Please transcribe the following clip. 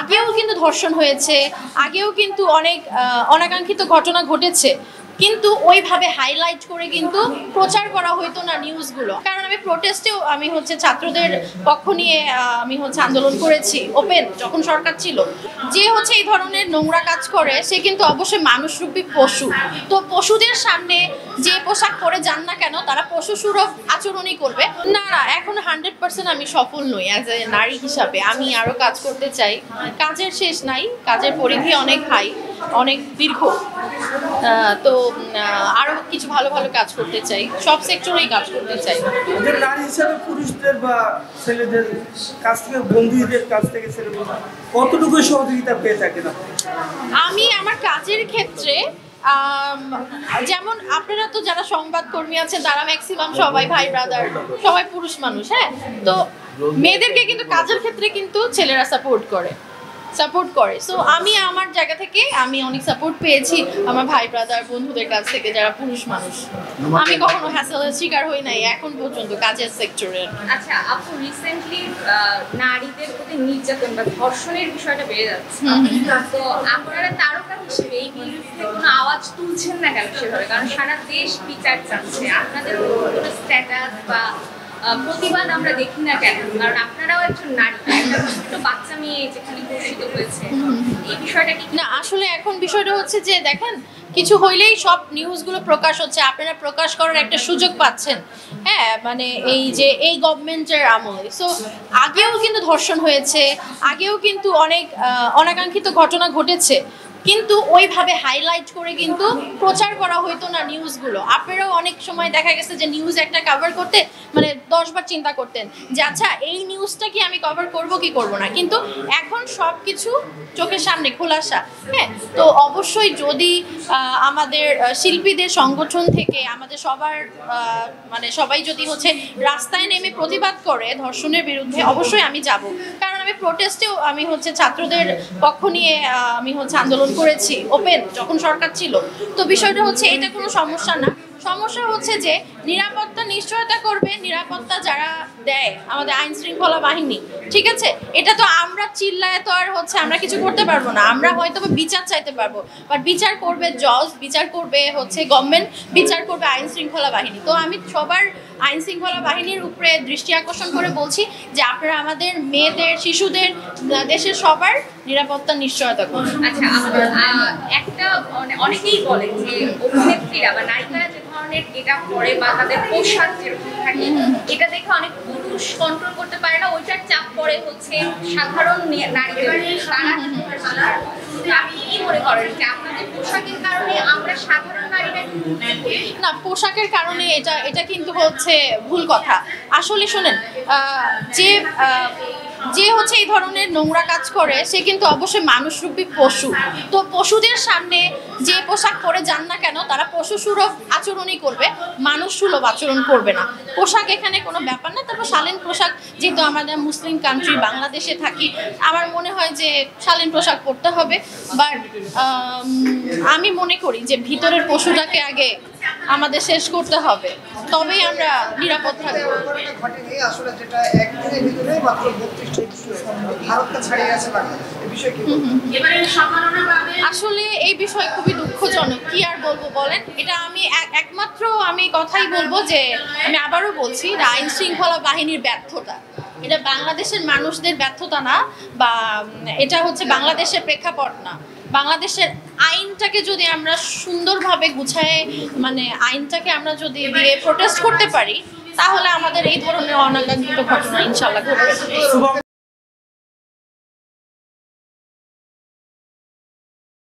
আগেও কিন্তু ধর্ষণ হয়েছে, আগেও কিন্তু অনেক অনাকাঙ্ক্ষিত ঘটনা ঘটেছে, কিন্তু ওইভাবে হাইলাইট করে কিন্তু প্রচার করা হইতো না নিউজগুলো। কারণ আমি প্রোটেস্টেও আমি ছাত্রদের পক্ষ নিয়ে আমি আন্দোলন করেছি ওপেন, যখন সরকার ছিল। যে এই ধরনের নোংরা কাজ করে সে কিন্তু অবশ্যই মানুষরূপী পশু। তো পশুদের সামনে যে পোশাক পরে যান না কেন তারা পশু সুলভ আচরণই করবে। না না, এখন 100% আমি সফল নই অ্যাজ এ নারী হিসাবে। আমি আরো কাজ করতে চাই, কাজের শেষ নাই, কাজের পরিধি অনেক হাই, অনেক দীর্ঘ। তো আরো কিছু ভালো ভালো কাজ করতে চাই, সব সেক্টরেই কাজ করতে চাই। নারী হিসাবে পুরুষদের বা ছেলেদের কাছ থেকে, বন্ধুদের কাছ থেকে ছেলেরা কতটুকু সহযোগিতা পেয়ে থাকেন? আমি আমার কাজের ক্ষেত্রে যেমন আপনারা তো যারা সংবাদকর্মী আছেন তারা ম্যাক্সিমাম সবাই ভাই ব্রাদার, সবাই পুরুষ মানুষ। হ্যাঁ, তো মেয়েদেরকে কিন্তু কাজের ক্ষেত্রে কিন্তু ছেলেরা সাপোর্ট করে। সো আমি আমার জায়গা থেকে আমি অনেক সাপোর্ট পেয়েছি আমার ভাই ব্রাদার বন্ধুদের কাছ থেকে যারা পুরুষ মানুষ। আমি কখনো হ্যাসেলের শিকার হই নাই এখন পর্যন্ত কাজের সেক্টরে। আচ্ছা আপু, রিসেন্টলি নারীদের প্রতি নির্যাতন বা ধর্ষণের বিষয়টা বেড়ে যাচ্ছে, তো আপনারা তারকা হিসেবে এই বিরুদ্ধে কোনো আওয়াজ তুলছেন না কেন সেভাবে? কারণ সারা দেশ বিচার চাচ্ছে, আপনাদের কোনো স্ট্যাটাস বা প্রতিবাদ আমরা দেখি না কেন? কারণ আপনারাও একজন নারী, একটা ছোট বাচ্চা মেয়ে যেখানে ধর্ষিত হয়েছে, এই বিষয়টা কি না? আসলে এখন বিষয়টা হচ্ছে যে দেখেন, কিছু হইলেই সব নিউজগুলো প্রকাশ হচ্ছে, আপনারা প্রকাশ করার একটা সুযোগ পাচ্ছেন। হ্যাঁ, মানে এই গভর্নমেন্টের আমলে। সো আগেও কিন্তু ধর্ষণ হয়েছে, আগেও কিন্তু অনেক অনাকাঙ্ক্ষিত ঘটনা ঘটেছে, কিন্তু ওইভাবে হাইলাইট করে কিন্তু প্রচার করা হইতো না নিউজগুলো। আপনারাও অনেক সময় দেখা গেছে যে নিউজ একটা কভার করতে 10 বার চিন্তা করতেন যে আচ্ছা এই নিউজটা কি আমি কভার করব কি করব না, কিন্তু এখন সব কিছু চোখের সামনে খোলাসা। হ্যাঁ, তো অবশ্যই যদি আমাদের শিল্পীদের সংগঠন থেকে আমাদের সবার সবাই যদি রাস্তায় নেমে প্রতিবাদ করে ধর্ষণের বিরুদ্ধে, অবশ্যই আমি যাব। কারণ আমি প্রোটেস্টেও আমি ছাত্রদের পক্ষ নিয়ে আমি আন্দোলন করেছি ওপেন, যখন সরকার ছিল। তো বিষয়টা এটা কোনো সমস্যা না। সমস্যা যে নিরাপত্তা নিশ্চয়তা করবে, নিরাপত্তা যারা দেয় আমাদের আইন শৃঙ্খলা বাহিনী, ঠিক আছে? এটা তো আমরা চিল্লায় তো আর আমরা কিছু করতে পারবো না। আমরা হয়তো বিচার চাইতে পারবো, বাট বিচার করবে জজ, বিচার করবে গভর্নমেন্ট, বিচার করবে আইন শৃঙ্খলা বাহিনী। তো আমি সবার আইন শৃঙ্খলা বাহিনীর উপরে দৃষ্টি আকর্ষণ করে বলছি যে আপনারা আমাদের মেয়েদের, শিশুদের, দেশের সবার নিরাপত্তা নিশ্চয়তা করুন। আচ্ছা, একটা অনেকেই বলে যে অভিনেত্রীরা বা নায়িকারা যে ধরনের গেটআপ পরে বা তাদের পোশাক যেরকম থাকে, এটা দেখে অনেক পুরুষ কন্ট্রোল করতে পারে না, ওইটার চাপ পড়ে সাধারণ নারীদের। আপনি কি মনে করেন যে আপনাদের পোশাকের কারণে আমরা সাধারণ নারীরা? না, পোশাকের কারণে এটা কিন্তু ভুল কথা। আসলে শোনেন, যে এই ধরনের নোংরা কাজ করে সে কিন্তু অবশ্যই মানুষরূপী পশু। তো পশুদের সামনে যে পোশাক পরে যান না কেন তারা পশু সুলভ আচরণই করবে, মানুষ সুলভ আচরণ করবে না। পোশাক এখানে কোনো ব্যাপার না। তারপর শালীন পোশাক, যেহেতু আমাদের মুসলিম কান্ট্রি বাংলাদেশে থাকি, আমার মনে হয় যে শালীন পোশাক পরতে হবে। বাট আমি মনে করি যে ভিতরের পশুটাকে আগে আমাদের শেষ করতে হবে, তবেই আমরা নিরাপদ থাকবো। আসলে এই বিষয় খুবই দুঃখজনক, কি আর বলবো বলেন। এটা আমি একমাত্র কথাই বলবো যে আমি আবারও বলছি, এটা আইন শৃঙ্খলা বাহিনীর ব্যর্থতা। এটা বাংলাদেশের মানুষদের ব্যর্থতা না, বা এটা বাংলাদেশের প্রেক্ষাপট না। বাংলাদেশের আইনটাকে যদি আমরা সুন্দরভাবে গুছায় আইনটাকে আমরা যদি দিয়ে প্রোটেস্ট করতে পারি, তাহলে আমাদের এই ধরনের অনাকাঙ্ক্ষিত ঘটনা ইনশাআল্লাহ ঘটবে না।